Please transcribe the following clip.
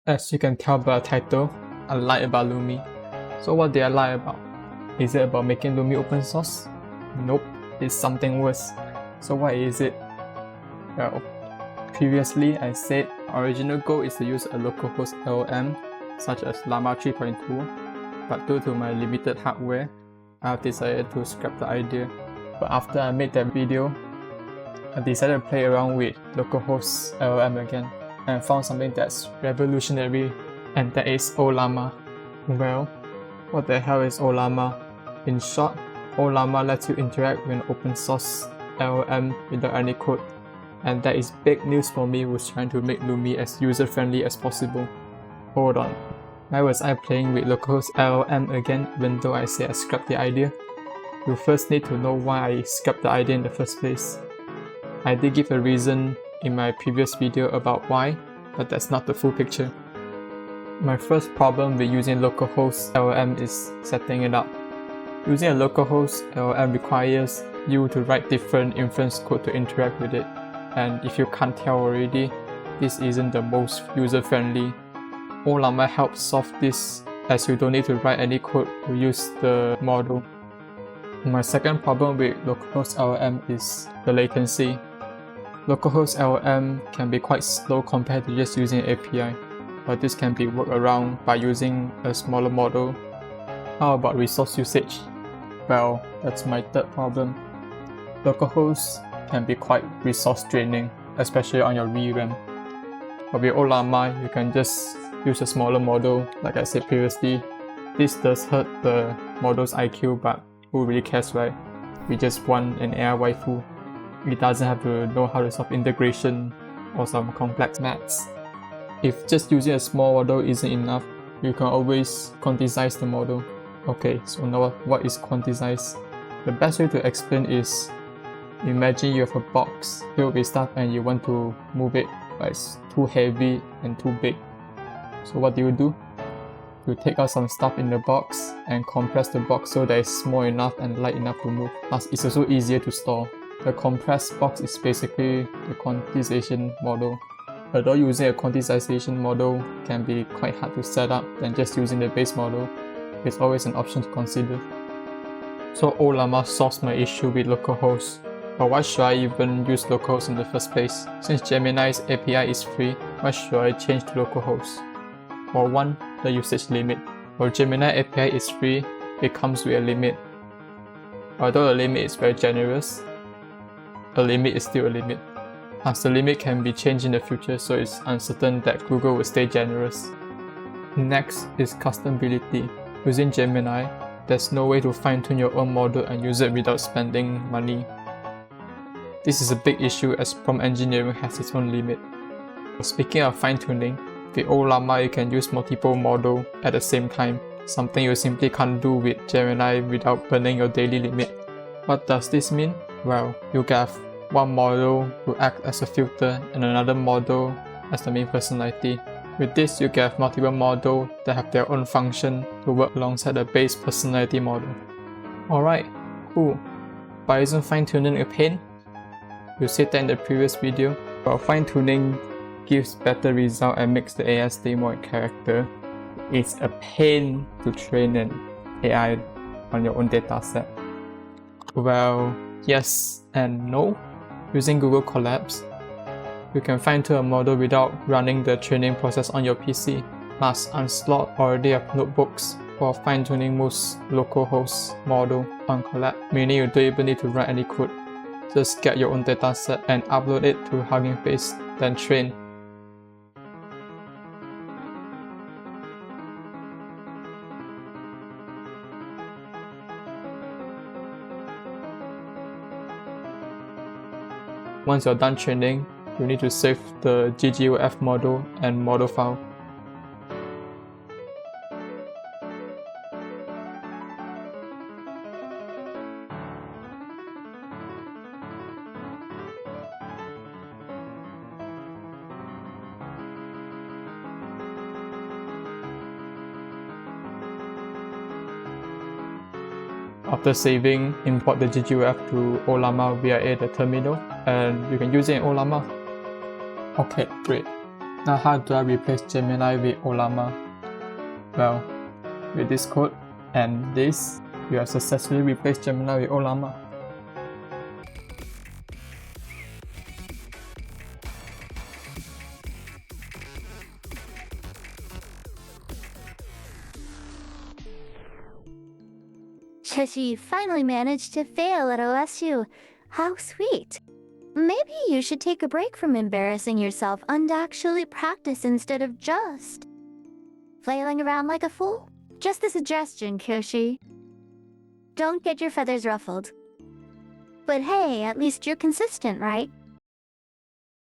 As you can tell by the title, I lied about Lume. So what did I lie about? Is it about making Lume open source? Nope, it's something worse. So what is it? Well, previously I said our original goal is to use a localhost LLM such as Llama 3.2, but due to my limited hardware, I have decided to scrap the idea. But after I made that video, I decided to play around with localhost LLM again and found something that's revolutionary, and that is Ollama. Well, what the hell is Ollama? In short, Ollama lets you interact with an open source LLM without any code, and that is big news for me who's trying to make Lume as user-friendly as possible. Hold on, why was I playing with localhost LLM again even though I said I scrapped the idea? You first need to know why I scrapped the idea in the first place. I did give a reason in my previous video about why, but that's not the full picture. My first problem with using localhost LLM is setting it up. Using a localhost LLM requires you to write different inference code to interact with it, and if you can't tell already, this isn't the most user-friendly. Ollama helps solve this as you don't need to write any code to use the model. My second problem with localhost LLM is the latency. Localhost LLM can be quite slow compared to just using an API, but this can be worked around by using a smaller model. How about resource usage? Well, that's my third problem. Localhost can be quite resource draining, especially on your VRAM. But with Ollama, you can just use a smaller model, like I said previously. This does hurt the model's IQ, but who really cares, right? We just want an AI waifu. It doesn't have to know how to solve integration or some complex maths. If just using a small model isn't enough, you can always quantize the model. Okay, so now what is quantize? The best way to explain is, imagine you have a box filled with stuff and you want to move it, but it's too heavy and too big. So what do? You take out some stuff in the box and compress the box so that it's small enough and light enough to move. Plus, it's also easier to store. The compressed box is basically the quantization model. Although using a quantization model can be quite hard to set up than just using the base model, it's always an option to consider. So Ollama solves my issue with localhost. But why should I even use localhost in the first place? Since Gemini's API is free, why should I change to localhost? For one, the usage limit. While Gemini API is free, it comes with a limit. Although the limit is very generous, a limit is still a limit. As the limit can be changed in the future, so it's uncertain that Google will stay generous. Next is customability. Using Gemini, there's no way to fine-tune your own model and use it without spending money. This is a big issue as prompt engineering has its own limit. Speaking of fine-tuning, with Ollama you can use multiple models at the same time, something you simply can't do with Gemini without burning your daily limit. What does this mean? Well, you can have one model to act as a filter and another model as the main personality. With this, you can have multiple models that have their own function to work alongside the base personality model. Alright, cool. But isn't fine-tuning a pain? You said that in the previous video. While fine-tuning gives better result and makes the AI stay more in character, it's a pain to train an AI on your own dataset. Well, yes and no. Using Google Colabs, you can fine-tune a model without running the training process on your PC. Plus, Onslaught already have notebooks for fine-tuning most localhost model on Colab, meaning you don't even need to write any code. Just get your own dataset and upload it to Hugging Face, then train. Once you're done training, you need to save the GGOF model and model file. After saving, import the GGOF to Ollama via the terminal, and you can use it in Ollama. Okay, great. Now how do I replace Gemini with Ollama? Well, with this code and this, you have successfully replaced Gemini with Ollama. She finally managed to fail at OSU. How sweet. Maybe you should take a break from embarrassing yourself and actually practice instead of just flailing around like a fool. Just a suggestion, Kyoshi. Don't get your feathers ruffled. But hey, at least you're consistent, right?